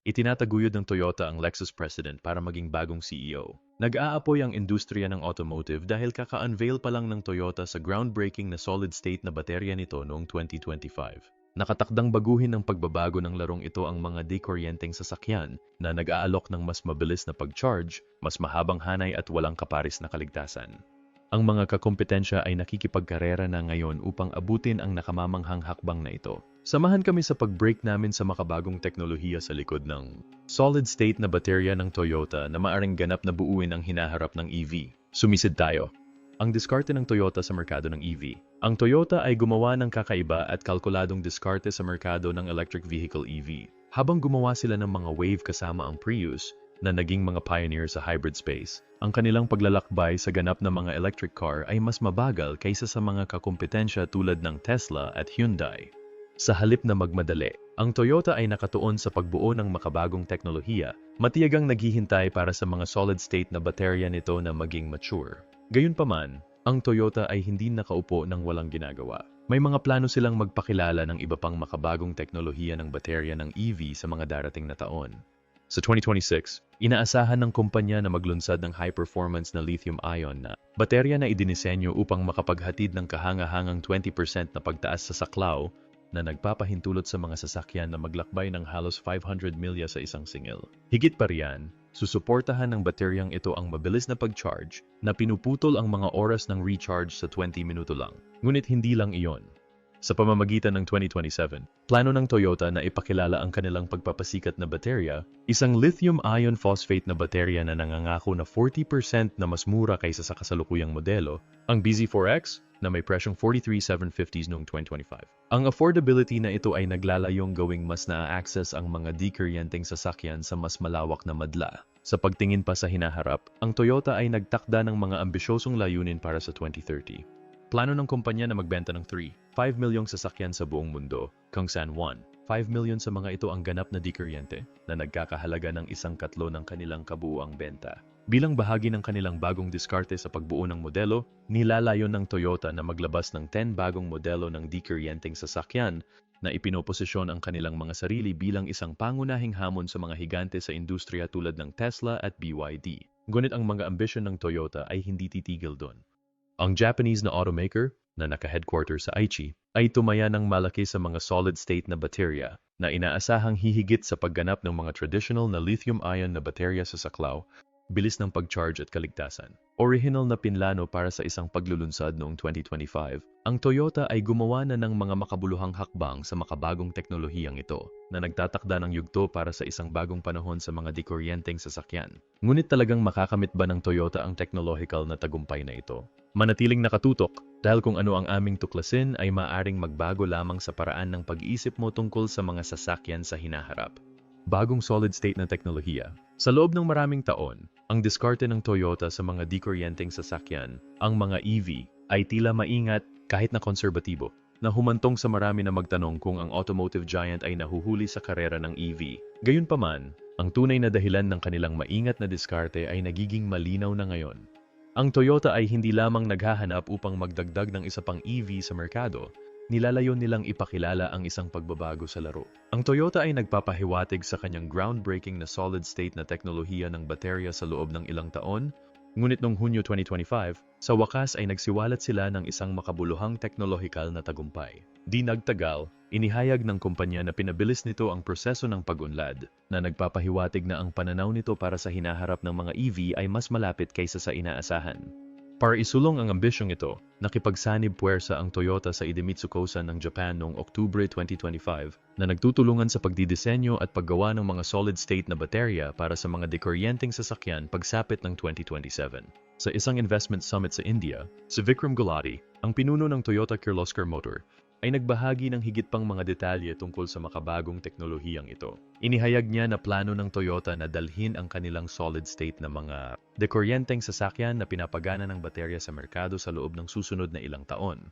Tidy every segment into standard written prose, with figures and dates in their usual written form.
Itinataguyod ng Toyota ang Lexus president para maging bagong CEO. Nag-aapoy ang industriya ng automotive dahil kaka-unveil pa lang ng Toyota sa groundbreaking na solid-state na baterya nito noong 2025. Nakatakdang baguhin ng pagbabago ng larong ito ang mga dekuryenteng sasakyan na nag-aalok ng mas mabilis na pag-charge, mas mahabang hanay at walang kaparis na kaligtasan. Ang mga kakompetensya ay nakikipagkarera na ngayon upang abutin ang nakamamanghang hakbang na ito. Samahan kami sa pag-break namin sa makabagong teknolohiya sa likod ng solid-state na baterya ng Toyota na maaring ganap na buuin ang hinaharap ng EV. Sumisid tayo. Ang diskarte ng Toyota sa merkado ng EV. Ang Toyota ay gumawa ng kakaiba at kalkuladong diskarte sa merkado ng electric vehicle EV. Habang gumawa sila ng mga wave kasama ang Prius, na naging mga pioneer sa hybrid space, ang kanilang paglalakbay sa ganap na mga electric car ay mas mabagal kaysa sa mga kakompetensya tulad ng Tesla at Hyundai. Sa halip na magmadali, ang Toyota ay nakatuon sa pagbuo ng makabagong teknolohiya, matiyagang naghihintay para sa mga solid-state na baterya nito na maging mature. Gayunpaman, ang Toyota ay hindi nakaupo ng walang ginagawa. May mga plano silang magpakilala ng iba pang makabagong teknolohiya ng baterya ng EV sa mga darating na taon. Sa 2026, inaasahan ng kumpanya na maglunsad ng high-performance na lithium-ion na baterya na idinisenyo upang makapaghatid ng kahangahangang 20% na pagtaas sa saklaw na nagpapahintulot sa mga sasakyan na maglakbay ng halos 500 milya sa isang singil. Higit pa riyan, susuportahan ng bateryang ito ang mabilis na pag-charge na pinuputol ang mga oras ng recharge sa 20 minuto lang. Ngunit hindi lang iyon. Sa pamamagitan ng 2027, plano ng Toyota na ipakilala ang kanilang pagpapasikat na baterya, isang lithium iron phosphate na baterya na nangangako na 40% na mas mura kaysa sa kasalukuyang modelo, ang BZ4X na may presyong 43,750s noong 2025. Ang affordability na ito ay naglalayong gawing mas naa-access ang mga dekuryenteng sasakyan sa mas malawak na madla. Sa pagtingin pa sa hinaharap, ang Toyota ay nagtakda ng mga ambisyosong layunin para sa 2030. Plano ng kumpanya na magbenta ng 5 milyong sasakyan sa buong mundo, kung saan 5 milyon sa mga ito ang ganap na dekuryente na nagkakahalaga ng 1/4 ng kanilang kabuuang benta. Bilang bahagi ng kanilang bagong diskarte sa pagbuo ng modelo, nilalayon ng Toyota na maglabas ng 10 bagong modelo ng dekuryenteng sasakyan na ipinoposisyon ang kanilang mga sarili bilang isang pangunahing hamon sa mga higante sa industriya tulad ng Tesla at BYD. Ngunit ang mga ambisyon ng Toyota ay hindi titigil doon. Ang Japanese na automaker, na naka-headquarter sa Aichi, ay tumaya ng malaki sa mga solid-state na baterya na inaasahang hihigit sa pagganap ng mga traditional na lithium-ion na baterya sa saklaw, bilis ng pag-charge at kaligtasan. Original na pinlano para sa isang paglulunsad noong 2025, ang Toyota ay gumawa na ng mga makabuluhang hakbang sa makabagong teknolohiyang ito na nagtatakda ng yugto para sa isang bagong panahon sa mga dekuryenteng sasakyan. Ngunit talagang makakamit ba ng Toyota ang technological na tagumpay na ito? Manatiling nakatutok dahil kung ano ang aming tuklasin ay maaring magbago lamang sa paraan ng pag-iisip mo tungkol sa mga sasakyan sa hinaharap. Bagong solid-state na teknolohiya. Sa loob ng maraming taon, ang diskarte ng Toyota sa mga dekuryenteng sasakyan, ang mga EV, ay tila maingat kahit na konserbatibo, na humantong sa marami na magtanong kung ang automotive giant ay nahuhuli sa karera ng EV. Gayunpaman, ang tunay na dahilan ng kanilang maingat na diskarte ay nagiging malinaw na ngayon. Ang Toyota ay hindi lamang naghahanap upang magdagdag ng isa pang EV sa merkado, nilalayon nilang ipakilala ang isang pagbabago sa laro. Ang Toyota ay nagpapahiwatig sa kanyang groundbreaking na solid-state na teknolohiya ng baterya sa loob ng ilang taon, ngunit noong Hunyo 2025, sa wakas ay nagsiwalat sila ng isang makabuluhang teknolohikal na tagumpay. Di nagtagal, inihayag ng kumpanya na pinabilis nito ang proseso ng pag-unlad, na nagpapahiwatig na ang pananaw nito para sa hinaharap ng mga EV ay mas malapit kaysa sa inaasahan. Para isulong ang ambisyong ito, nakipagsanib puwersa ang Toyota sa Idemitsu Kosan ng Japan noong Oktubre 2025 na nagtutulungan sa pagdidisenyo at paggawa ng mga solid-state na baterya para sa mga dekuryenteng sasakyan pagsapit ng 2027. Sa isang investment summit sa India, si Vikram Gulati, ang pinuno ng Toyota Kirloskar Motor, ay nagbahagi ng higit pang mga detalye tungkol sa makabagong teknolohiyang ito. Inihayag niya na plano ng Toyota na dalhin ang kanilang solid-state na mga dekuryenteng sasakyan na pinapagana ng baterya sa merkado sa loob ng susunod na ilang taon.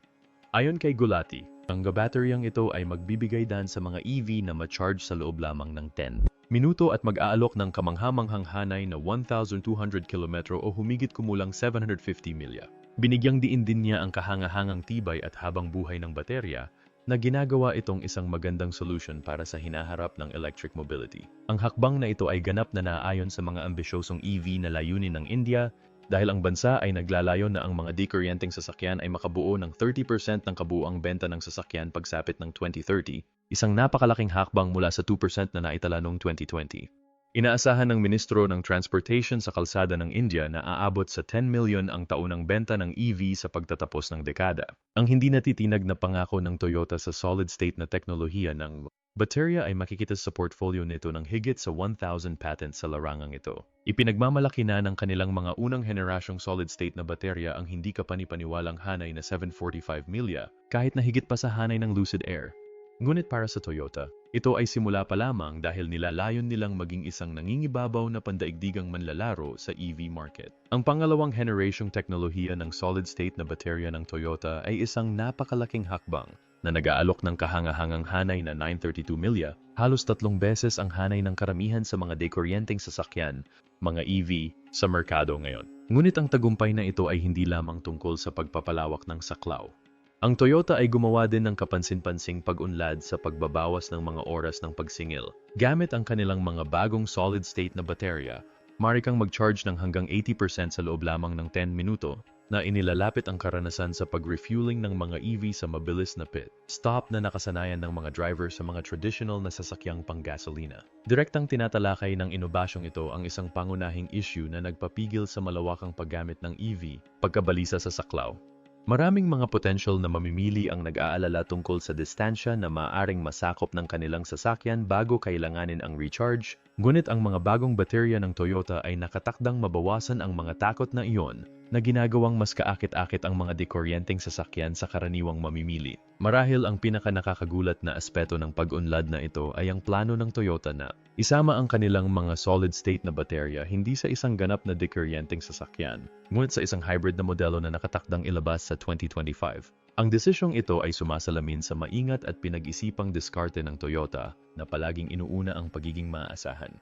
Ayon kay Gulati, ang bateryang ito ay magbibigay daan sa mga EV na ma-charge sa loob lamang ng 10 minuto at mag-aalok ng kamanghamanghang hanay na 1,200 km o humigit kumulang 750 milya. Binigyang diin din niya ang kahangahangang tibay at habang buhay ng baterya na ginagawa itong isang magandang solution para sa hinaharap ng electric mobility. Ang hakbang na ito ay ganap na naaayon sa mga ambisyosong EV na layunin ng India dahil ang bansa ay naglalayo na ang mga dekuryenteng sasakyan ay makabuo ng 30% ng kabuuang benta ng sasakyan pagsapit ng 2030, isang napakalaking hakbang mula sa 2% na naitala noong 2020. Inaasahan ng Ministro ng Transportation sa kalsada ng India na aabot sa 10 million ang taunang benta ng EV sa pagtatapos ng dekada. Ang hindi natitinag na pangako ng Toyota sa solid-state na teknolohiya ng baterya ay makikita sa portfolio nito ng higit sa 1,000 patents sa larangang ito. Ipinagmamalaki na ng kanilang mga unang henerasyong solid-state na baterya ang hindi kapanipaniwalang hanay na 745 milya kahit na higit pa sa hanay ng Lucid Air. Ngunit para sa Toyota, ito ay simula pa lamang dahil nilalayon nilang maging isang nangingibabaw na pandaigdigang manlalaro sa EV market. Ang pangalawang generasyong teknolohiya ng solid-state na baterya ng Toyota ay isang napakalaking hakbang na nag-aalok ng kahangahangang hanay na 932 milya, halos 3 beses ang hanay ng karamihan sa mga dekuryenteng sasakyan, mga EV, sa merkado ngayon. Ngunit ang tagumpay na ito ay hindi lamang tungkol sa pagpapalawak ng saklaw. Ang Toyota ay gumawa din ng kapansin-pansing pag-unlad sa pagbabawas ng mga oras ng pagsingil. Gamit ang kanilang mga bagong solid-state na baterya, maaari kang mag-charge ng hanggang 80% sa loob lamang ng 10 minuto na inilalapit ang karanasan sa pag-refueling ng mga EV sa mabilis na pit stop na nakasanayan ng mga driver sa mga traditional na sasakyang panggasolina. Direktang tinatalakay ng inobasyong ito ang isang pangunahing issue na nagpapigil sa malawakang paggamit ng EV, pagkabalisa sa saklaw. Maraming mga potential na mamimili ang nag-aalala tungkol sa distansya na maaaring masakop ng kanilang sasakyan bago kailanganin ang recharge, ngunit ang mga bagong baterya ng Toyota ay nakatakdang mabawasan ang mga takot na iyon na ginagawang mas kaakit-akit ang mga dekuryenteng sasakyan sa karaniwang mamimili. Marahil ang pinaka-nakakagulat na aspeto ng pag-unlad na ito ay ang plano ng Toyota na isama ang kanilang mga solid-state na baterya hindi sa isang ganap na dekuryenteng sasakyan, ngunit sa isang hybrid na modelo na nakatakdang ilabas sa 2025. Ang desisyong ito ay sumasalamin sa maingat at pinag-isipang diskarte ng Toyota na palaging inuuna ang pagiging maaasahan.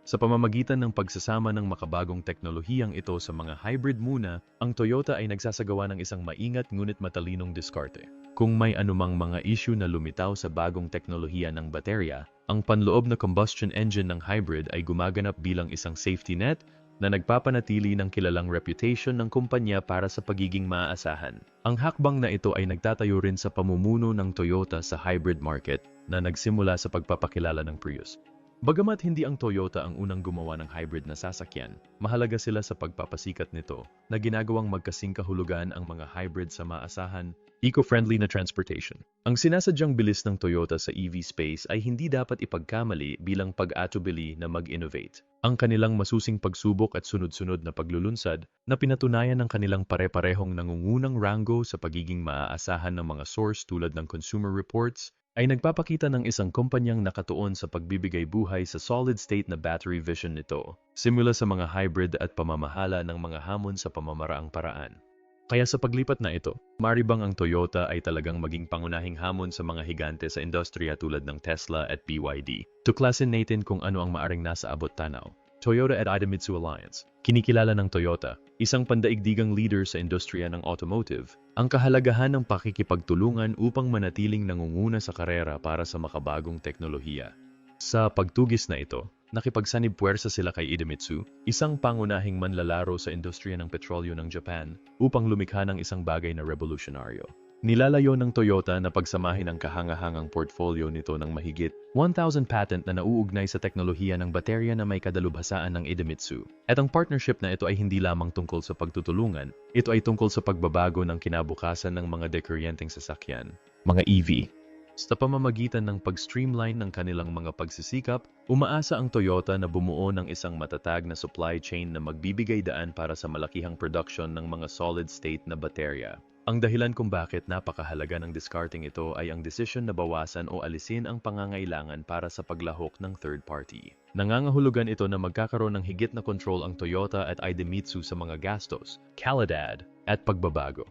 Sa pamamagitan ng pagsasama ng makabagong teknolohiyang ito sa mga hybrid muna, ang Toyota ay nagsasagawa ng isang maingat ngunit matalinong diskarte. Kung may anumang mga issue na lumitaw sa bagong teknolohiya ng baterya, ang panloob na combustion engine ng hybrid ay gumaganap bilang isang safety net na nagpapanatili ng kilalang reputation ng kumpanya para sa pagiging maaasahan. Ang hakbang na ito ay nagtatayo rin sa pamumuno ng Toyota sa hybrid market na nagsimula sa pagpapakilala ng Prius. Bagamat hindi ang Toyota ang unang gumawa ng hybrid na sasakyan, mahalaga sila sa pagpapasikat nito na ginagawang magkasing kahulugan ang mga hybrid sa maasahan, eco-friendly na transportation. Ang sinasadyang bilis ng Toyota sa EV space ay hindi dapat ipagkamali bilang pag-atubili na mag-innovate. Ang kanilang masusing pagsubok at sunod-sunod na paglulunsad na pinatunayan ng kanilang pare-parehong nangungunang rango sa pagiging maaasahan ng mga source tulad ng Consumer Reports, ay nagpapakita ng isang kumpanyang nakatuon sa pagbibigay buhay sa solid-state na battery vision nito, simula sa mga hybrid at pamamahala ng mga hamon sa pamamaraang paraan. Kaya sa paglipat na ito, maaari bang ang Toyota ay talagang maging pangunahing hamon sa mga higante sa industriya tulad ng Tesla at BYD? Tuklasin natin kung ano ang maaring nasa abot tanaw. Toyota at Idemitsu Alliance. Kinikilala ng Toyota, isang pandaigdigang leader sa industriya ng automotive, ang kahalagahan ng pakikipagtulungan upang manatiling nangunguna sa karera para sa makabagong teknolohiya. Sa pagtugis na ito, nakipagsanib puwersa sila kay Idemitsu, isang pangunahing manlalaro sa industriya ng petrolyo ng Japan, upang lumikha ng isang bagay na revolusyonaryo. Nilalayo ng Toyota na pagsamahin ang kahangahangang portfolio nito ng mahigit 1,000 patent na nauugnay sa teknolohiya ng baterya na may kadalubhasaan ng Idemitsu. At ang partnership na ito ay hindi lamang tungkol sa pagtutulungan, ito ay tungkol sa pagbabago ng kinabukasan ng mga dekuryenteng sasakyan, mga EV. Sa pamamagitan ng pag-streamline ng kanilang mga pagsisikap, umaasa ang Toyota na bumuo ng isang matatag na supply chain na magbibigay daan para sa malakihang production ng mga solid-state na baterya. Ang dahilan kung bakit napakahalaga ng discarding ito ay ang desisyon na bawasan o alisin ang pangangailangan para sa paglahok ng third party. Nangangahulugan ito na magkakaroon ng higit na control ang Toyota at Idemitsu sa mga gastos, kalidad, at pagbabago.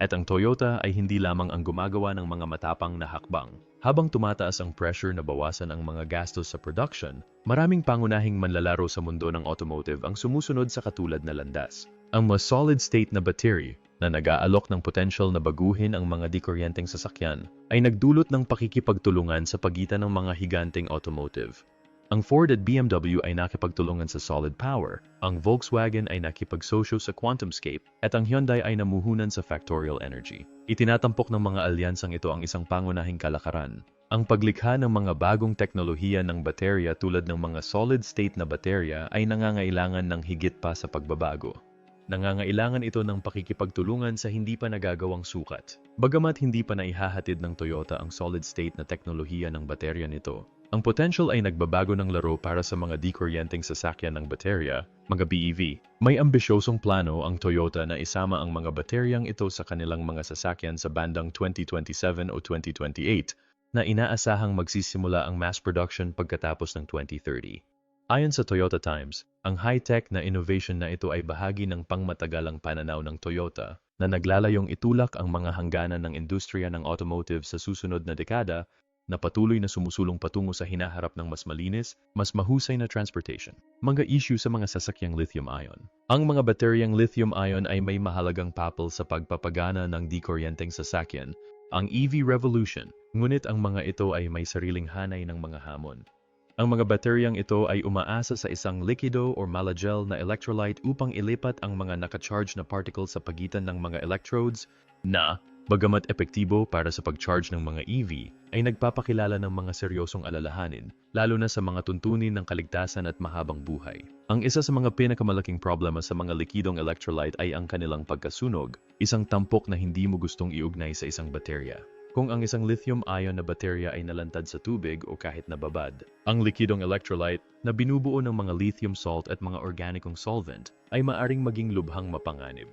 At ang Toyota ay hindi lamang ang gumagawa ng mga matapang na hakbang. Habang tumataas ang pressure na bawasan ang mga gastos sa production, maraming pangunahing manlalaro sa mundo ng automotive ang sumusunod sa katulad na landas. Ang mas solid-state na battery, na nag-aalok ng potential na baguhin ang mga dikuryenteng sasakyan ay nagdulot ng pakikipagtulungan sa pagitan ng mga higanteng automotive. Ang Ford at BMW ay nakipagtulungan sa Solid Power, ang Volkswagen ay nakipagsosyo sa QuantumScape, at ang Hyundai ay namuhunan sa Factorial Energy. Itinatampok ng mga alyansang ito ang isang pangunahing kalakaran. Ang paglikha ng mga bagong teknolohiya ng baterya tulad ng mga solid-state na baterya ay nangangailangan ng higit pa sa pagbabago. Nangangailangan ito ng pakikipagtulungan sa hindi pa nagagawang sukat. Bagamat hindi pa naihahatid ng Toyota ang solid-state na teknolohiya ng baterya nito, ang potential ay nagbabago ng laro para sa mga dikuryenteng sasakyan ng baterya, mga BEV. May ambisyosong plano ang Toyota na isama ang mga bateryang ito sa kanilang mga sasakyan sa bandang 2027 o 2028, na inaasahang magsisimula ang mass production pagkatapos ng 2030. Ayon sa Toyota Times, ang high-tech na innovation na ito ay bahagi ng pangmatagalang pananaw ng Toyota na naglalayong itulak ang mga hangganan ng industriya ng automotive sa susunod na dekada na patuloy na sumusulong patungo sa hinaharap ng mas malinis, mas mahusay na transportation. Mga issue sa mga sasakyang lithium-ion. Ang mga bateryang lithium-ion ay may mahalagang papel sa pagpapagana ng dikuryenteng sasakyan, ang EV revolution, ngunit ang mga ito ay may sariling hanay ng mga hamon. Ang mga bateryang ito ay umaasa sa isang likido o malagel na electrolyte upang ilipat ang mga nakacharge na particles sa pagitan ng mga electrodes na, bagamat epektibo para sa pag-charge ng mga EV, ay nagpapakilala ng mga seryosong alalahanin, lalo na sa mga tuntunin ng kaligtasan at mahabang buhay. Ang isa sa mga pinakamalaking problema sa mga likidong electrolyte ay ang kanilang pagkasunog, isang tampok na hindi mo gustong iugnay sa isang baterya. Kung ang isang lithium-ion na baterya ay nalantad sa tubig o kahit nababad, ang likidong electrolyte na binubuo ng mga lithium salt at mga organikong solvent ay maaring maging lubhang mapanganib.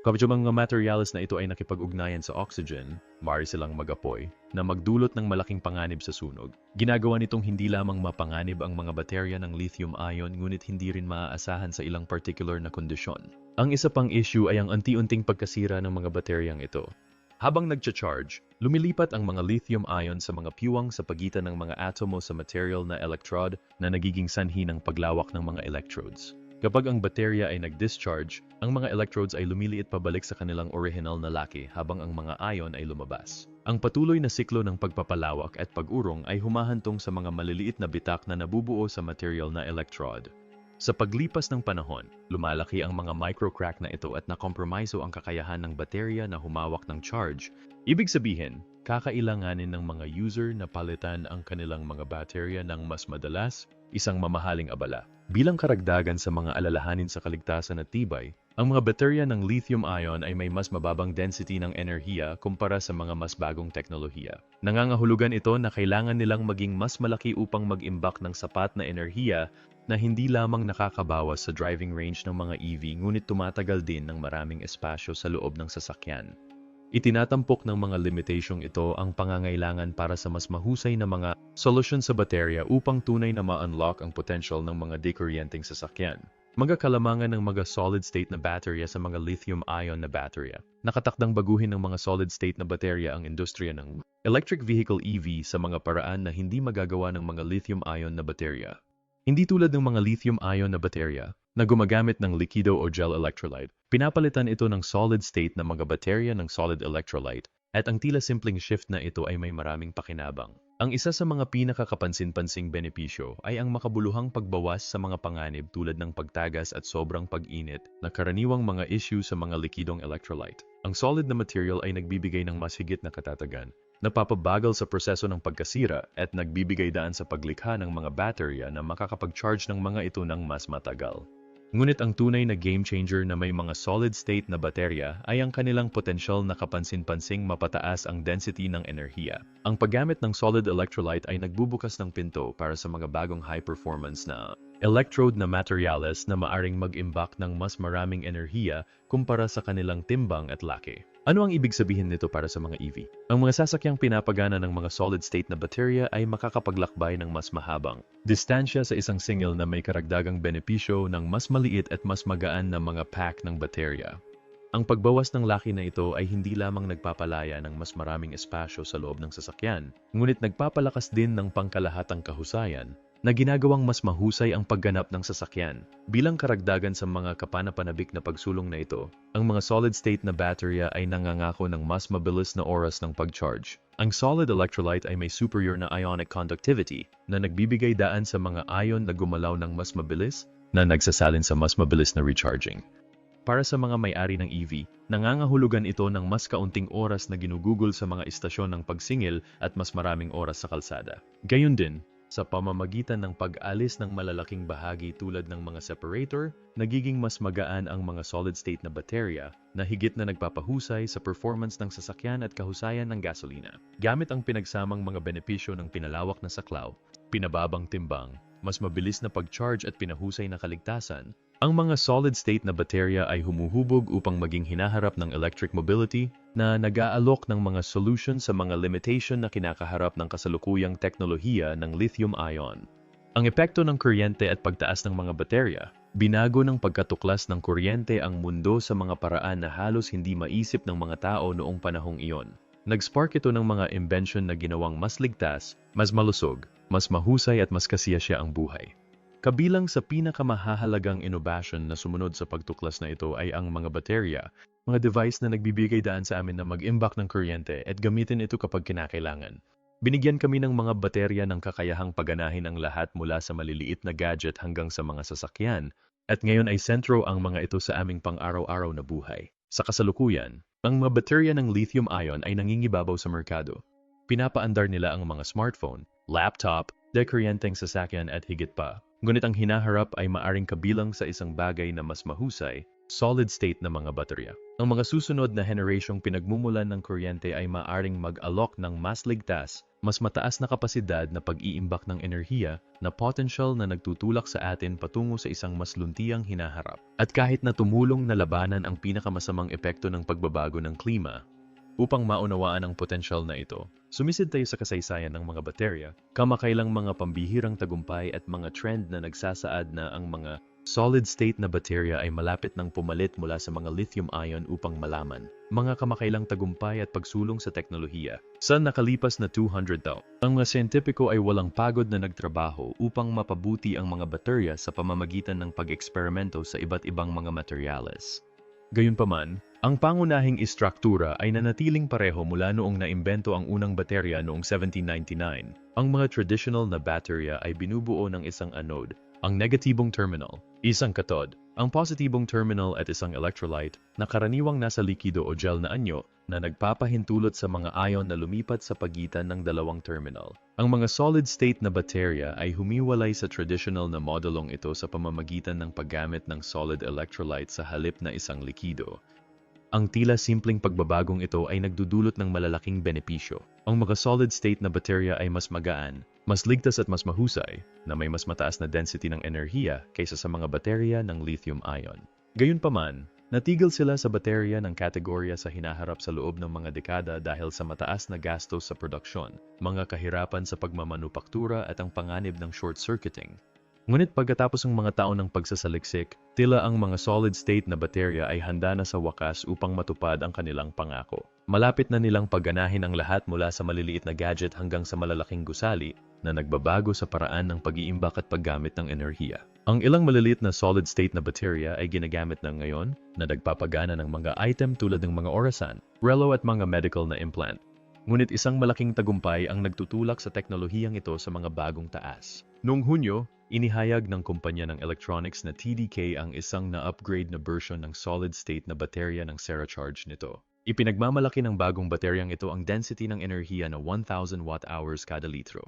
Kapag mga materials na ito ay nakipag-ugnayan sa oxygen, maaari silang mag-apoy na magdulot ng malaking panganib sa sunog. Ginagawa nitong hindi lamang mapanganib ang mga baterya ng lithium-ion ngunit hindi rin maaasahan sa ilang particular na kondisyon. Ang isa pang issue ay ang unti-unting pagkasira ng mga bateryang ito. Habang nagcha-charge, lumilipat ang mga lithium-ion sa mga piwang sa pagitan ng mga atomo sa material na electrode na nagiging sanhi ng paglawak ng mga electrodes. Kapag ang baterya ay nag-discharge, ang mga electrodes ay lumiliit pabalik sa kanilang original na laki habang ang mga ion ay lumabas. Ang patuloy na siklo ng pagpapalawak at pag-urong ay humahantong sa mga maliliit na bitak na nabubuo sa material na electrode. Sa paglipas ng panahon, lumalaki ang mga microcrack na ito at nakompromiso ang kakayahan ng baterya na humawak ng charge. Ibig sabihin, kakailanganin ng mga user na palitan ang kanilang mga baterya ng mas madalas, isang mamahaling abala. Bilang karagdagan sa mga alalahanin sa kaligtasan at tibay, ang mga baterya ng lithium-ion ay may mas mababang density ng enerhiya kumpara sa mga mas bagong teknolohiya. Nangangahulugan ito na kailangan nilang maging mas malaki upang mag-imbak ng sapat na enerhiya na hindi lamang nakakabawas sa driving range ng mga EV ngunit tumatagal din ng maraming espasyo sa loob ng sasakyan. Itinatampok ng mga limitasyong ito ang pangangailangan para sa mas mahusay na mga solusyon sa baterya upang tunay na ma-unlock ang potential ng mga dikuryenteng sasakyan. Mga kalamangan ng mga solid-state na baterya sa mga lithium-ion na baterya. Nakatakdang baguhin ng mga solid-state na baterya ang industriya ng electric vehicle EV sa mga paraan na hindi magagawa ng mga lithium-ion na baterya. Hindi tulad ng mga lithium-ion na baterya na gumagamit ng likido o gel electrolyte, pinapalitan ito ng solid-state na mga baterya ng solid electrolyte at ang tila simpleng shift na ito ay may maraming pakinabang. Ang isa sa mga pinakakapansin-pansing benepisyo ay ang makabuluhang pagbawas sa mga panganib tulad ng pagtagas at sobrang pag-init na karaniwang mga issue sa mga likidong electrolyte. Ang solid na material ay nagbibigay ng mas higit na katatagan, napapabagal sa proseso ng pagkasira at nagbibigay daan sa paglikha ng mga baterya na makakapag-charge ng mga ito ng mas matagal. Ngunit ang tunay na game changer na may mga solid-state na baterya ay ang kanilang potensyal na kapansin-pansing mapataas ang density ng enerhiya. Ang paggamit ng solid electrolyte ay nagbubukas ng pinto para sa mga bagong high-performance na electrode na materials na maaring mag-imbak ng mas maraming enerhiya kumpara sa kanilang timbang at laki. Ano ang ibig sabihin nito para sa mga EV? Ang mga sasakyang pinapagana ng mga solid-state na baterya ay makakapaglakbay ng mas mahabang distansya sa isang singil na may karagdagang benepisyo ng mas maliit at mas magaan na mga pack ng baterya. Ang pagbawas ng laki na ito ay hindi lamang nagpapalaya ng mas maraming espasyo sa loob ng sasakyan, ngunit nagpapalakas din ng pangkalahatang kahusayan, na ginagawang mas mahusay ang pagganap ng sasakyan. Bilang karagdagan sa mga kapanapanabik na pagsulong na ito, ang mga solid-state na baterya ay nangangako ng mas mabilis na oras ng pag-charge. Ang solid electrolyte ay may superior na ionic conductivity na nagbibigay daan sa mga ion na gumalaw ng mas mabilis na nagsasalin sa mas mabilis na recharging. Para sa mga may-ari ng EV, nangangahulugan ito ng mas kaunting oras na ginugugol sa mga istasyon ng pagsingil at mas maraming oras sa kalsada. Gayun din, sa pamamagitan ng pag-alis ng malalaking bahagi tulad ng mga separator, nagiging mas magaan ang mga solid-state na baterya na higit na nagpapahusay sa performance ng sasakyan at kahusayan ng gasolina. Gamit ang pinagsamang mga benepisyo ng pinalawak na saklaw, pinababang timbang, mas mabilis na pag-charge at pinahusay na kaligtasan, ang mga solid-state na baterya ay humuhubog upang maging hinaharap ng electric mobility na nag-aalok ng mga solution sa mga limitation na kinakaharap ng kasalukuyang teknolohiya ng lithium-ion. Ang epekto ng kuryente at pagtaas ng mga baterya, binago ng pagkatuklas ng kuryente ang mundo sa mga paraan na halos hindi maisip ng mga tao noong panahong iyon. Nag-spark ito ng mga invention na ginawang mas ligtas, mas malusog, mas mahusay at mas kasiyasya ang buhay. Kabilang sa pinakamahahalagang innovation na sumunod sa pagtuklas na ito ay ang mga baterya, mga device na nagbibigay daan sa amin na mag-imbak ng kuryente at gamitin ito kapag kinakailangan. Binigyan kami ng mga baterya ng kakayahang paganahin ang lahat mula sa maliliit na gadget hanggang sa mga sasakyan, at ngayon ay sentro ang mga ito sa aming pang-araw-araw na buhay. Sa kasalukuyan, ang mga baterya ng lithium-ion ay nangingibabaw sa merkado. Pinapaandar nila ang mga smartphone, laptop, dekuryenteng sasakyan at higit pa. Ngunit ang hinaharap ay maaring kabilang sa isang bagay na mas mahusay, solid-state na mga baterya. Ang mga susunod na henerasyong pinagmumulan ng kuryente ay maaring mag-alok ng mas ligtas, mas mataas na kapasidad na pag-iimbak ng enerhiya na potential na nagtutulak sa atin patungo sa isang mas luntiyang hinaharap. At kahit na tumulong na labanan ang pinakamasamang epekto ng pagbabago ng klima, upang maunawaan ang potensyal na ito, sumisid tayo sa kasaysayan ng mga baterya, kamakailang mga pambihirang tagumpay at mga trend na nagsasaad na ang mga solid-state na baterya ay malapit ng pumalit mula sa mga lithium-ion upang malaman. Mga kamakailang tagumpay at pagsulong sa teknolohiya. Sa nakalipas na 200 taon, ang mga siyentipiko ay walang pagod na nagtrabaho upang mapabuti ang mga baterya sa pamamagitan ng pag-eksperimento sa iba't ibang mga materyales. Gayunpaman, ang pangunahing istruktura ay nanatiling pareho mula noong naimbento ang unang baterya noong 1799. Ang mga traditional na baterya ay binubuo ng isang anode, ang negatibong terminal, isang katod, ang positibong terminal at isang electrolyte na karaniwang nasa likido o gel na anyo na nagpapahintulot sa mga ion na lumipat sa pagitan ng dalawang terminal. Ang mga solid-state na baterya ay humiwalay sa traditional na modelong ito sa pamamagitan ng paggamit ng solid electrolyte sa halip na isang likido. Ang tila simpleng pagbabagong ito ay nagdudulot ng malalaking benepisyo. Ang mga solid-state na baterya ay mas magaan, mas ligtas at mas mahusay, na may mas mataas na density ng enerhiya kaysa sa mga baterya ng lithium-ion. Gayunpaman, natigil sila sa baterya ng kategorya sa hinaharap sa loob ng mga dekada dahil sa mataas na gastos sa produksyon, mga kahirapan sa pagmamanupaktura at ang panganib ng short-circuiting. Ngunit pagkatapos ng mga taon ng pagsasaliksik, tila ang mga solid-state na baterya ay handa na sa wakas upang matupad ang kanilang pangako. Malapit na nilang pagganahin ang lahat mula sa maliliit na gadget hanggang sa malalaking gusali na nagbabago sa paraan ng pag-iimbak at paggamit ng enerhiya. Ang ilang maliliit na solid-state na baterya ay ginagamit na ngayon na nagpapagana ng mga item tulad ng mga orasan, relo at mga medical na implant. Ngunit isang malaking tagumpay ang nagtutulak sa teknolohiyang ito sa mga bagong taas. Noong Hunyo, inihayag ng kumpanya ng electronics na TDK ang isang na-upgrade na version ng solid-state na baterya ng Seracharge nito. Ipinagmamalaki ng bagong bateryang ito ang density ng enerhiya na 1,000 watt-hours kada litro.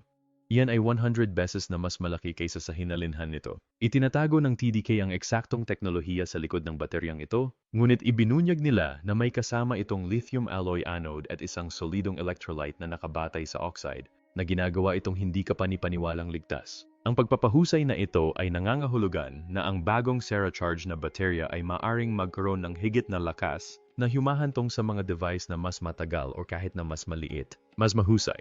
Iyan ay 100 beses na mas malaki kaysa sa hinalinhan nito. Itinatago ng TDK ang eksaktong teknolohiya sa likod ng bateryang ito, ngunit ibinunyag nila na may kasama itong lithium alloy anode at isang solidong electrolyte na nakabatay sa oxide na ginagawa itong hindi kapani-paniwalang ligtas. Ang pagpapahusay na ito ay nangangahulugan na ang bagong Seracharge na baterya ay maaring magkaroon ng higit na lakas na humahantong sa mga device na mas matagal o kahit na mas maliit, mas mahusay.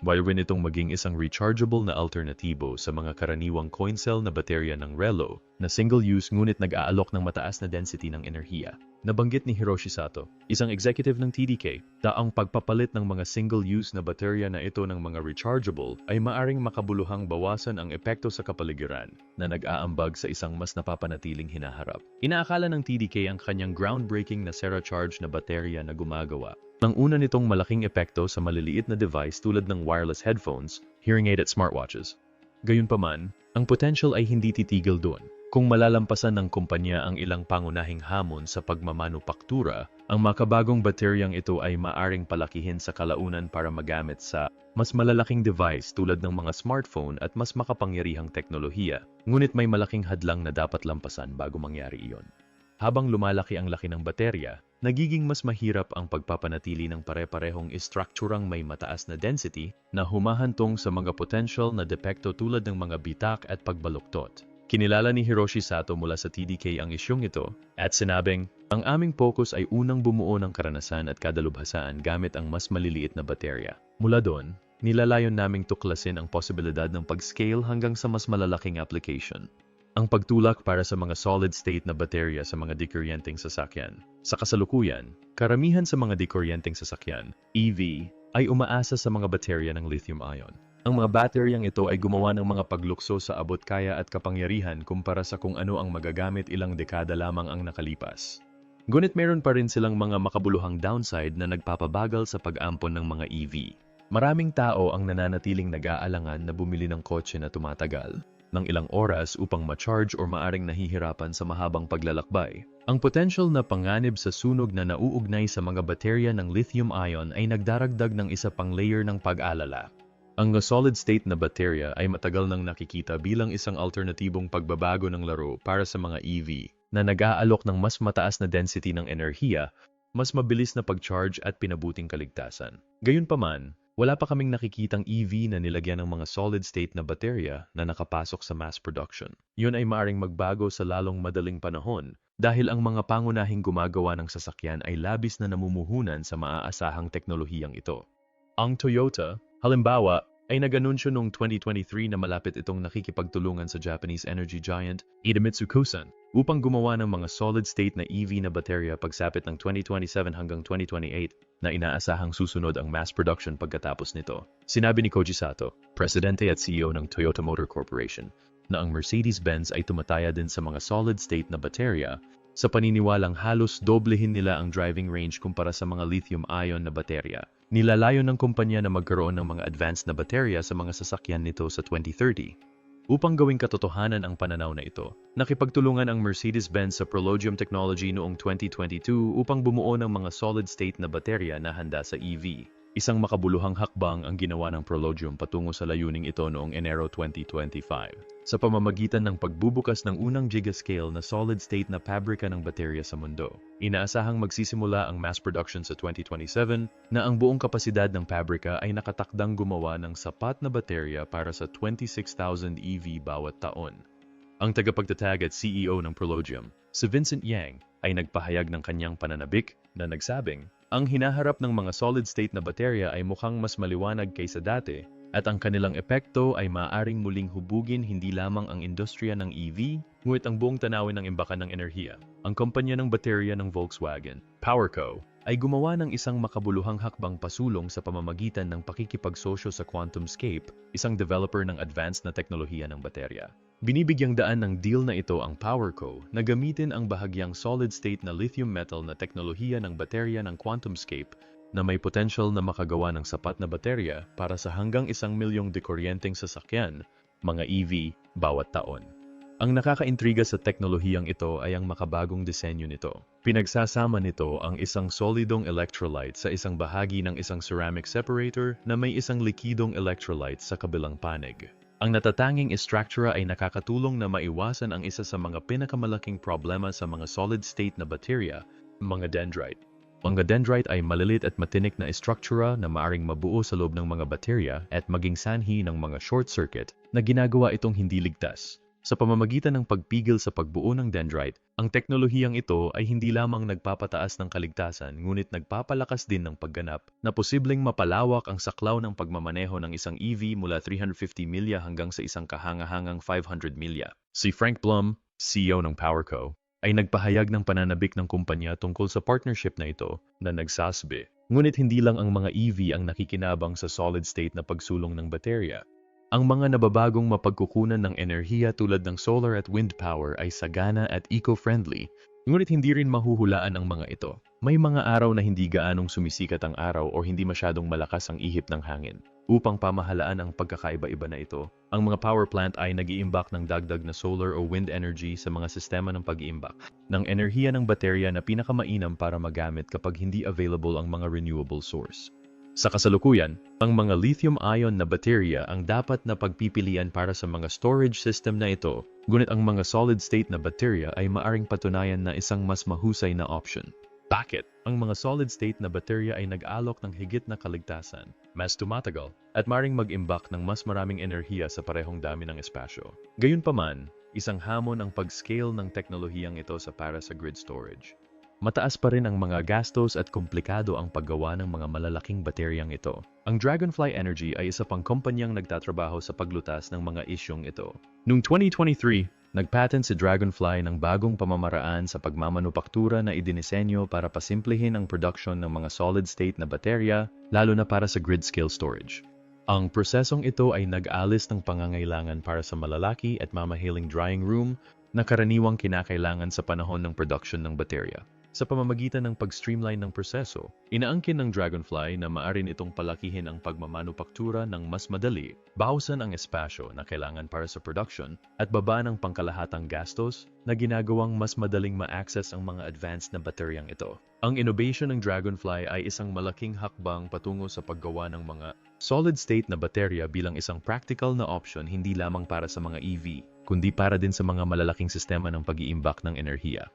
While rin itong maging isang rechargeable na alternatibo sa mga karaniwang coin cell na baterya ng relo na single-use ngunit nag-aalok ng mataas na density ng enerhiya. Nabanggit ni Hiroshi Sato, isang executive ng TDK, na ang pagpapalit ng mga single-use na baterya na ito ng mga rechargeable ay maaring makabuluhang bawasan ang epekto sa kapaligiran na nag-aambag sa isang mas napapanatiling hinaharap. Inaakala ng TDK ang kanyang groundbreaking na Seracharge na baterya na gumagawa ng una nitong malaking epekto sa maliliit na device tulad ng wireless headphones, hearing aid at smartwatches. Gayunpaman, ang potential ay hindi titigil doon. Kung malalampasan ng kumpanya ang ilang pangunahing hamon sa pagmamanupaktura, ang makabagong bateryang ito ay maaring palakihin sa kalaunan para magamit sa mas malalaking device tulad ng mga smartphone at mas makapangyarihang teknolohiya. Ngunit may malaking hadlang na dapat lampasan bago mangyari iyon. Habang lumalaki ang laki ng baterya, nagiging mas mahirap ang pagpapanatili ng pare-parehong istrukturang may mataas na density na humahantong sa mga potential na depekto tulad ng mga bitak at pagbaluktot. Kinilala ni Hiroshi Sato mula sa TDK ang isyong ito at sinabing, ang aming focus ay unang bumuo ng karanasan at kadalubhasaan gamit ang mas maliliit na baterya. Mula doon, nilalayon naming tuklasin ang posibilidad ng pag-scale hanggang sa mas malalaking application. Ang pagtulak para sa mga solid-state na baterya sa mga dikuryenteng sasakyan. Sa kasalukuyan, karamihan sa mga dikuryenteng sasakyan, EV, ay umaasa sa mga baterya ng lithium-ion. Ang mga bateryang ito ay gumawa ng mga paglukso sa abot-kaya at kapangyarihan kumpara sa kung ano ang magagamit ilang dekada lamang ang nakalipas. Ngunit meron pa rin silang mga makabuluhang downside na nagpapabagal sa pag-ampon ng mga EV. Maraming tao ang nananatiling nag-aalangan na bumili ng kotse na tumatagal ng ilang oras upang ma-charge o maaring nahihirapan sa mahabang paglalakbay. Ang potential na panganib sa sunog na nauugnay sa mga baterya ng lithium-ion ay nagdaragdag ng isa pang layer ng pag-alala. Ang solid-state na baterya ay matagal nang nakikita bilang isang alternatibong pagbabago ng laro para sa mga EV na nag-aalok ng mas mataas na density ng enerhiya, mas mabilis na pag-charge at pinabuting kaligtasan. Gayunpaman, wala pa kaming nakikitang EV na nilagyan ng mga solid-state na baterya na nakapasok sa mass production. Yun ay maaring magbago sa lalong madaling panahon dahil ang mga pangunahing gumagawa ng sasakyan ay labis na namumuhunan sa maaasahang teknolohiyang ito. Ang Toyota, halimbawa, ay nag-anunsyo noong 2023 na malapit itong nakikipagtulungan sa Japanese energy giant Idemitsu Kosan upang gumawa ng mga solid-state na EV na baterya pagsapit ng 2027 hanggang 2028 na inaasahang susunod ang mass production pagkatapos nito. Sinabi ni Koji Sato, Presidente at CEO ng Toyota Motor Corporation, na ang Mercedes-Benz ay tumataya din sa mga solid-state na baterya sa paniniwalang halos doblehin nila ang driving range kumpara sa mga lithium-ion na baterya. Nilalayon ng kumpanya na magkaroon ng mga advanced na baterya sa mga sasakyan nito sa 2030. Upang gawing katotohanan ang pananaw na ito, nakipagtulungan ang Mercedes-Benz sa Prologium Technology noong 2022 upang bumuo ng mga solid-state na baterya na handa sa EV. Isang makabuluhang hakbang ang ginawa ng Prologium patungo sa layuning ito noong Enero 2025. Sa pamamagitan ng pagbubukas ng unang gigascale na solid-state na pabrika ng baterya sa mundo. Inaasahang magsisimula ang mass production sa 2027 na ang buong kapasidad ng pabrika ay nakatakdang gumawa ng sapat na baterya para sa 26,000 EV bawat taon. Ang tagapagtatag at CEO ng Prologium, si Vincent Yang, ay nagpahayag ng kanyang pananabik na nagsabing, ang hinaharap ng mga solid-state na baterya ay mukhang mas maliwanag kaysa dati at ang kanilang epekto ay maaaring muling hubugin hindi lamang ang industriya ng EV, ngunit ang buong tanawin ng imbakan ng enerhiya. Ang kumpanya ng baterya ng Volkswagen, PowerCo, ay gumawa ng isang makabuluhang hakbang pasulong sa pamamagitan ng pakikipagsosyo sa QuantumScape, isang developer ng advanced na teknolohiya ng baterya. Binibigyang daan ng deal na ito ang PowerCo na gamitin ang bahagyang solid-state na lithium metal na teknolohiya ng baterya ng QuantumScape na may potential na makagawa ng sapat na baterya para sa hanggang 1 milyong dikuryenteng sasakyan, mga EV, bawat taon. Ang nakakaintriga sa teknolohiyang ito ay ang makabagong disenyo nito. Pinagsasama nito ang isang solidong electrolyte sa isang bahagi ng isang ceramic separator na may isang likidong electrolyte sa kabilang panig. Ang natatanging structura ay nakakatulong na maiwasan ang isa sa mga pinakamalaking problema sa mga solid-state na baterya, mga dendrite. Mga dendrite ay malilit at matinik na struktura na maaring mabuo sa loob ng mga baterya at maging sanhi ng mga short circuit na ginagawa itong hindi ligtas. Sa pamamagitan ng pagpigil sa pagbuo ng dendrite, ang teknolohiyang ito ay hindi lamang nagpapataas ng kaligtasan ngunit nagpapalakas din ng pagganap na posibleng mapalawak ang saklaw ng pagmamaneho ng isang EV mula 350 milya hanggang sa isang kahangahangang 500 milya. Si Frank Blum, CEO ng PowerCo, ay nagpahayag ng pananabik ng kumpanya tungkol sa partnership na ito na nagsasabi. Ngunit hindi lang ang mga EV ang nakikinabang sa solid-state na pagsulong ng baterya. Ang mga nababagong mapagkukunan ng enerhiya tulad ng solar at wind power ay sagana at eco-friendly, ngunit hindi rin mahuhulaan ang mga ito. May mga araw na hindi gaanong sumisikat ang araw o hindi masyadong malakas ang ihip ng hangin. Upang pamahalaan ang pagkakaiba-iba na ito, ang mga power plant ay nag-iimbak ng dagdag na solar o wind energy sa mga sistema ng pag-iimbak ng enerhiya ng baterya na pinakamainam para magamit kapag hindi available ang mga renewable source. Sa kasalukuyan, ang mga lithium-ion na baterya ang dapat na pagpipilian para sa mga storage system na ito, ngunit ang mga solid-state na baterya ay maaring patunayan na isang mas mahusay na option. Bakit? Ang mga solid-state na baterya ay nag-alok ng higit na kaligtasan, mas tumatagal, at maaring mag-imbak ng mas maraming enerhiya sa parehong dami ng espasyo. Gayunpaman, isang hamon ang pag-scale ng teknolohiyang ito para sa grid storage. Mataas pa rin ang mga gastos at komplikado ang paggawa ng mga malalaking bateryang ito. Ang Dragonfly Energy ay isa pang kumpanyang nagtatrabaho sa paglutas ng mga isyong ito. Noong 2023, nag-patent si Dragonfly ng bagong pamamaraan sa pagmamanupaktura na idinisenyo para pasimplihin ang production ng mga solid-state na baterya, lalo na para sa grid-scale storage. Ang prosesong ito ay nag-alis ng pangangailangan para sa malalaki at mamahaling drying room na karaniwang kinakailangan sa panahon ng production ng baterya. Sa pamamagitan ng pag-streamline ng proseso, inaangkin ng Dragonfly na maaari itong palakihin ang pagmamanupaktura ng mas madali, bawasan ang espasyo na kailangan para sa production, at baba ng pangkalahatang gastos na ginagawang mas madaling ma-access ang mga advanced na bateryang ito. Ang innovation ng Dragonfly ay isang malaking hakbang patungo sa paggawa ng mga solid-state na baterya bilang isang practical na option hindi lamang para sa mga EV, kundi para din sa mga malalaking sistema ng pag-iimbak ng enerhiya.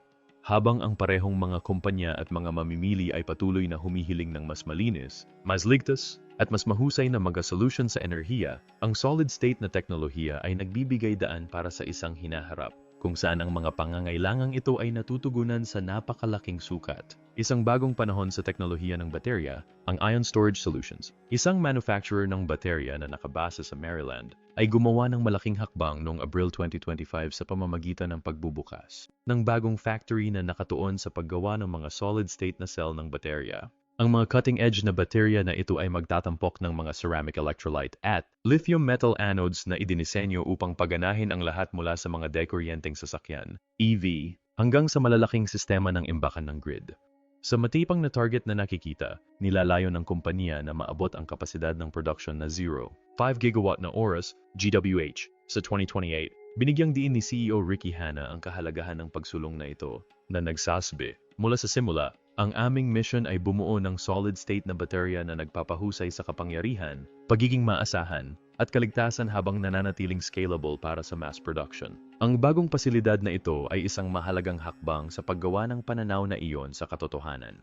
Habang ang parehong mga kumpanya at mga mamimili ay patuloy na humihiling ng mas malinis, mas ligtas, at mas mahusay na mga solusyon sa enerhiya, ang solid-state na teknolohiya ay nagbibigay daan para sa isang hinaharap, kung saan ang mga pangangailangang ito ay natutugunan sa napakalaking sukat. Isang bagong panahon sa teknolohiya ng baterya, ang Ion Storage Solutions. Isang manufacturer ng baterya na nakabase sa Maryland ay gumawa ng malaking hakbang noong Abril 2025 sa pamamagitan ng pagbubukas ng bagong factory na nakatuon sa paggawa ng mga solid-state na cell ng baterya. Ang mga cutting-edge na baterya na ito ay magtatampok ng mga ceramic electrolyte at lithium metal anodes na idinisenyo upang paganahin ang lahat mula sa mga dekuryenteng sasakyan, EV, hanggang sa malalaking sistema ng imbakan ng grid. Sa matipang na target na nakikita, nilalayo ng kumpanya na maabot ang kapasidad ng production na 0.5 gigawatt na oras, GWH, sa 2028. Binigyang diin ni CEO Ricky Hanna ang kahalagahan ng pagsulong na ito, na nagsasabi, mula sa simula, ang aming mission ay bumuo ng solid-state na baterya na nagpapahusay sa kapangyarihan, pagiging maasahan, at kaligtasan habang nananatiling scalable para sa mass production. Ang bagong pasilidad na ito ay isang mahalagang hakbang sa paggawa ng pananaw na iyon sa katotohanan.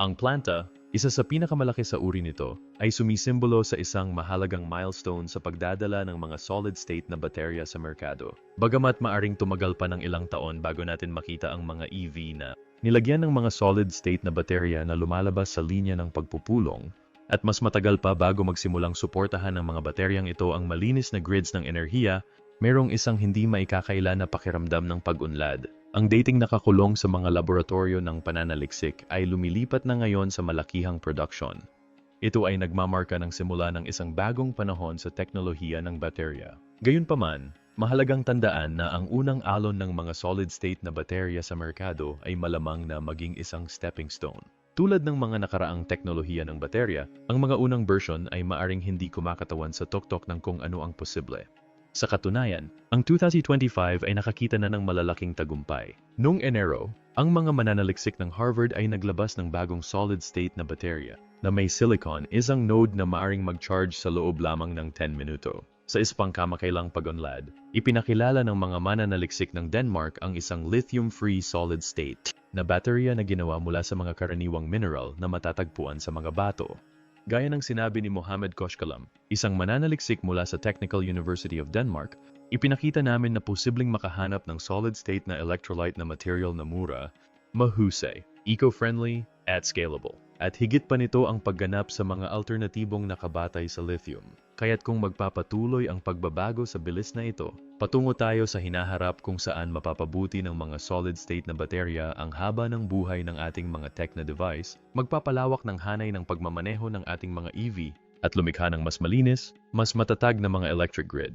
Ang planta, isa sa pinakamalaki sa uri nito, ay sumisimbolo sa isang mahalagang milestone sa pagdadala ng mga solid-state na baterya sa merkado. Bagamat maaring tumagal pa ng ilang taon bago natin makita ang mga EV na nilagyan ng mga solid-state na baterya na lumalabas sa linya ng pagpupulong, at mas matagal pa bago magsimulang suportahan ng mga bateryang ito ang malinis na grids ng enerhiya, merong isang hindi maikakaila na pakiramdam ng pag-unlad. Ang dating nakakulong sa mga laboratorio ng pananaliksik ay lumilipat na ngayon sa malakihang production. Ito ay nagmamarka ng simula ng isang bagong panahon sa teknolohiya ng baterya. Gayunpaman, mahalagang tandaan na ang unang alon ng mga solid-state na baterya sa merkado ay malamang na maging isang stepping stone. Tulad ng mga nakaraang teknolohiya ng baterya, ang mga unang version ay maaring hindi kumakatawan sa tuktok ng kung ano ang posible. Sa katunayan, ang 2025 ay nakakita na ng malalaking tagumpay. Noong Enero, ang mga mananaliksik ng Harvard ay naglabas ng bagong solid-state na baterya na may silicon isang node na maaring mag-charge sa loob lamang ng 10 minuto. Sa isa pang kamakailang pag-unlad, ipinakilala ng mga mananaliksik ng Denmark ang isang lithium-free solid-state na baterya na ginawa mula sa mga karaniwang mineral na matatagpuan sa mga bato. Gaya ng sinabi ni Mohamed Koshkalam, isang mananaliksik mula sa Technical University of Denmark, ipinakita namin na posibleng makahanap ng solid-state na electrolyte na material na mura, mahusay, eco-friendly, at scalable. At higit pa nito ang pagganap sa mga alternatibong nakabatay sa lithium. Kaya't kung magpapatuloy ang pagbabago sa bilis na ito, patungo tayo sa hinaharap kung saan mapapabuti ng mga solid-state na baterya ang haba ng buhay ng ating mga tech na device, magpapalawak ng hanay ng pagmamaneho ng ating mga EV, at lumikha ng mas malinis, mas matatag na mga electric grid.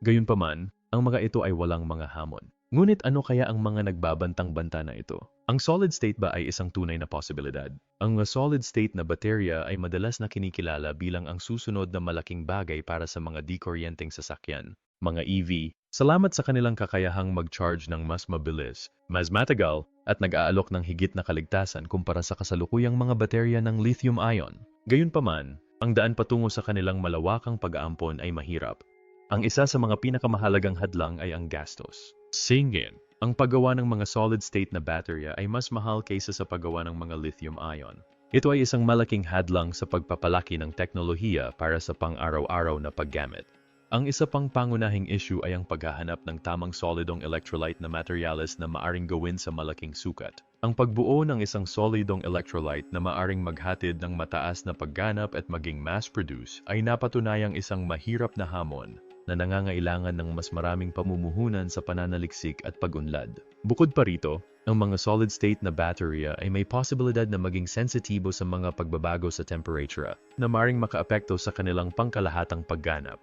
Gayunpaman, ang mga ito ay walang mga hamon. Ngunit ano kaya ang mga nagbabantang-banta na ito? Ang solid-state ba ay isang tunay na posibilidad? Ang mga solid-state na baterya ay madalas na kinikilala bilang ang susunod na malaking bagay para sa mga dikuryenteng sasakyan, mga EV, salamat sa kanilang kakayahang mag-charge ng mas mabilis, mas matagal, at nag-aalok ng higit na kaligtasan kumpara sa kasalukuyang mga baterya ng lithium-ion. Gayunpaman, ang daan patungo sa kanilang malawakang pag-aampon ay mahirap. Ang isa sa mga pinakamahalagang hadlang ay ang gastos. Singin, ang paggawa ng mga solid-state na baterya ay mas mahal kaysa sa paggawa ng mga lithium-ion. Ito ay isang malaking hadlang sa pagpapalaki ng teknolohiya para sa pang-araw-araw na paggamit. Ang isa pang pangunahing issue ay ang paghahanap ng tamang solidong electrolyte na materyales na maaring gawin sa malaking sukat. Ang pagbuo ng isang solidong electrolyte na maaring maghatid ng mataas na pagganap at maging mass-produce ay napatunayang isang mahirap na hamon na nangangailangan ng mas maraming pamumuhunan sa pananaliksik at pag-unlad. Bukod pa rito, ang mga solid-state na baterya ay may posibilidad na maging sensitibo sa mga pagbabago sa temperatura na maring makaapekto sa kanilang pangkalahatang pagganap.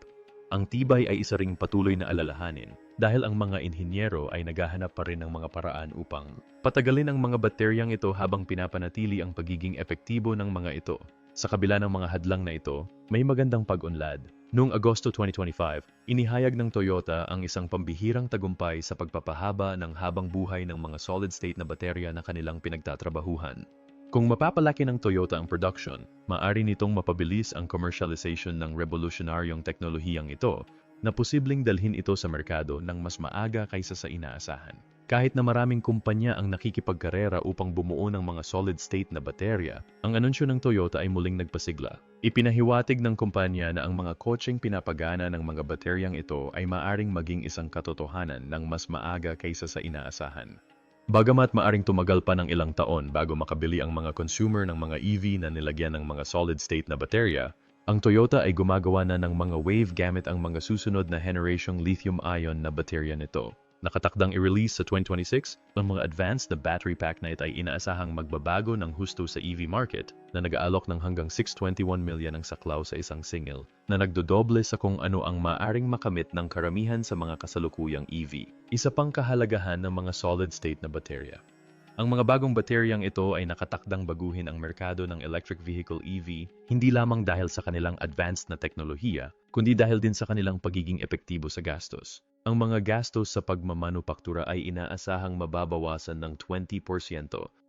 Ang tibay ay isa ring patuloy na alalahanin dahil ang mga inhinyero ay naghahanap pa rin ng mga paraan upang patagalin ang mga bateryang ito habang pinapanatili ang pagiging epektibo ng mga ito. Sa kabila ng mga hadlang na ito, may magandang pag-unlad. Noong Agosto 2025, inihayag ng Toyota ang isang pambihirang tagumpay sa pagpapahaba ng habang buhay ng mga solid-state na baterya na kanilang pinagtatrabahuhan. Kung mapapalaki ng Toyota ang production, maaari nitong mapabilis ang commercialization ng revolutionaryong teknolohiyang ito na posibleng dalhin ito sa merkado ng mas maaga kaysa sa inaasahan. Kahit na maraming kumpanya ang nakikipagkarera upang bumuo ng mga solid-state na baterya, ang anunsyo ng Toyota ay muling nagpasigla. Ipinahiwatig ng kumpanya na ang mga kotseng pinapagana ng mga bateryang ito ay maaring maging isang katotohanan ng mas maaga kaysa sa inaasahan. Bagamat maaring tumagal pa ng ilang taon bago makabili ang mga consumer ng mga EV na nilagyan ng mga solid-state na baterya, ang Toyota ay gumagawa na ng mga wave gamit ang mga susunod na generasyong lithium-ion na baterya nito. Nakatakdang i-release sa 2026, ang mga advanced na battery pack na ito ay inaasahang magbabago ng husto sa EV market na nag-aalok ng hanggang 621 million ang saklaw sa isang single na nagdodoble sa kung ano ang maaring makamit ng karamihan sa mga kasalukuyang EV. Isa pang kahalagahan ng mga solid-state na baterya. Ang mga bagong bateryang ito ay nakatakdang baguhin ang merkado ng electric vehicle EV hindi lamang dahil sa kanilang advanced na teknolohiya, kundi dahil din sa kanilang pagiging epektibo sa gastos. Ang mga gastos sa pagmamanupaktura ay inaasahang mababawasan ng 20%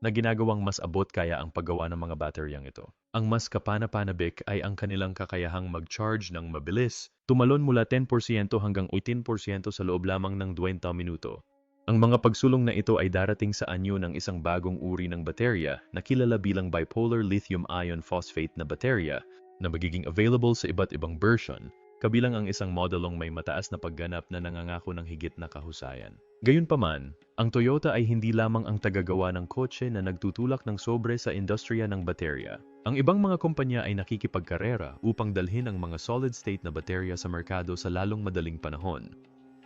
na ginagawang mas abot kaya ang paggawa ng mga bateryang ito. Ang mas kapana-panabik ay ang kanilang kakayahang mag-charge ng mabilis, tumalon mula 10% hanggang 18% sa loob lamang ng 20 minuto. Ang mga pagsulong na ito ay darating sa anyo ng isang bagong uri ng baterya na kilala bilang bipolar lithium iron phosphate na baterya na magiging available sa iba't ibang version, kabilang ang isang modelong may mataas na pagganap na nangangako ng higit na kahusayan. Gayunpaman, ang Toyota ay hindi lamang ang tagagawa ng kotse na nagtutulak ng sobre sa industriya ng baterya. Ang ibang mga kumpanya ay nakikipagkarera upang dalhin ang mga solid-state na baterya sa merkado sa lalong madaling panahon.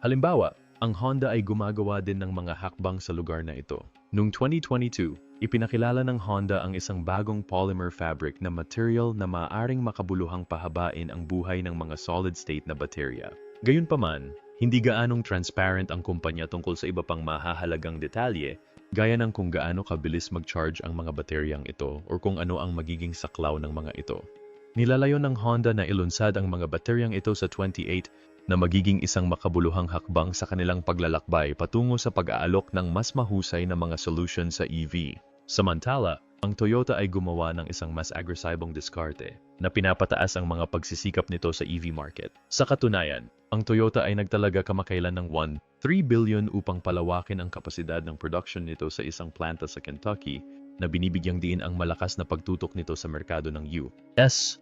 Halimbawa, ang Honda ay gumagawa din ng mga hakbang sa lugar na ito. Noong 2022, ipinakilala ng Honda ang isang bagong polymer fabric na material na maaaring makabuluhang pahabain ang buhay ng mga solid-state na baterya. Gayunpaman, hindi gaanong transparent ang kumpanya tungkol sa iba pang mahahalagang detalye, gaya ng kung gaano kabilis mag-charge ang mga bateryang ito o kung ano ang magiging saklaw ng mga ito. Nilalayon ng Honda na ilunsad ang mga bateryang ito sa 28 na magiging isang makabuluhang hakbang sa kanilang paglalakbay patungo sa pag-aalok ng mas mahusay na mga solution sa EV. Samantala, ang Toyota ay gumawa ng isang mas agresibong diskarte na pinapataas ang mga pagsisikap nito sa EV market. Sa katunayan, ang Toyota ay nagtalaga kamakailan ng 1.3 billion upang palawakin ang kapasidad ng production nito sa isang planta sa Kentucky na binibigyang diin ang malakas na pagtutok nito sa merkado ng US.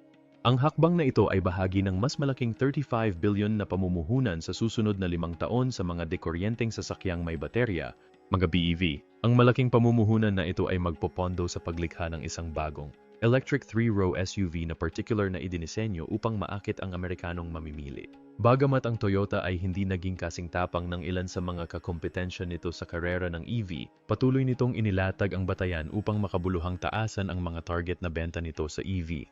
Ang hakbang na ito ay bahagi ng mas malaking 35 billion na pamumuhunan sa susunod na 5 taon sa mga dekuryenteng sasakyang may baterya, mga BEV. Ang malaking pamumuhunan na ito ay magpopondo sa paglikha ng isang bagong, electric 3-row SUV na particular na idinisenyo upang maakit ang Amerikanong mamimili. Bagamat ang Toyota ay hindi naging kasing tapang ng ilan sa mga kakompetensya nito sa karera ng EV, patuloy nitong inilatag ang batayan upang makabuluhang taasan ang mga target na benta nito sa EV.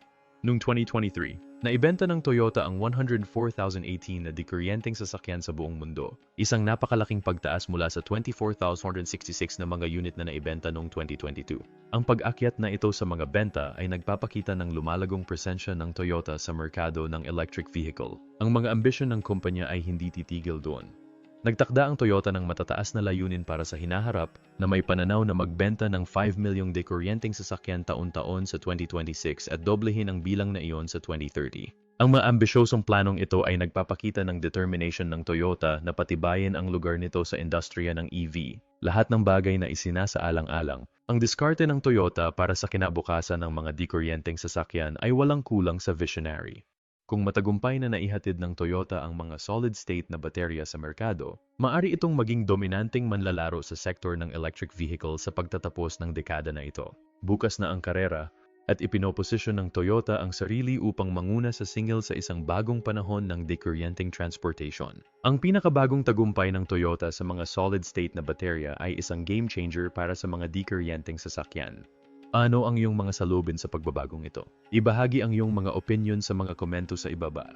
Noong 2023, naibenta ng Toyota ang 104,018 na dikuryenteng sasakyan sa buong mundo, isang napakalaking pagtaas mula sa 24,466 na mga unit na naibenta noong 2022. Ang pag-akyat na ito sa mga benta ay nagpapakita ng lumalagong presensya ng Toyota sa merkado ng electric vehicle. Ang mga ambisyon ng kumpanya ay hindi titigil doon. Nagtakda ang Toyota ng matataas na layunin para sa hinaharap na may pananaw na magbenta ng 5 milyong dekuryenteng sasakyan taon-taon sa 2026 at doblehin ang bilang na iyon sa 2030. Ang mga ambisyosong planong ito ay nagpapakita ng determination ng Toyota na patibayin ang lugar nito sa industriya ng EV. Lahat ng bagay na isinasaalang-alang. Ang diskarte ng Toyota para sa kinabukasan ng mga dekuryenteng sasakyan ay walang kulang sa visionary. Kung matagumpay na naihatid ng Toyota ang mga solid-state na baterya sa merkado, maaari itong maging dominanteng manlalaro sa sektor ng electric vehicle sa pagtatapos ng dekada na ito. Bukas na ang karera, at ipinoposisyon ng Toyota ang sarili upang manguna sa singil sa isang bagong panahon ng dekuryenteng transportation. Ang pinakabagong tagumpay ng Toyota sa mga solid-state na baterya ay isang game-changer para sa mga dekuryenteng sasakyan. Ano ang iyong mga salubin sa pagbabagong ito? Ibahagi ang iyong mga opinion sa mga komento sa ibaba.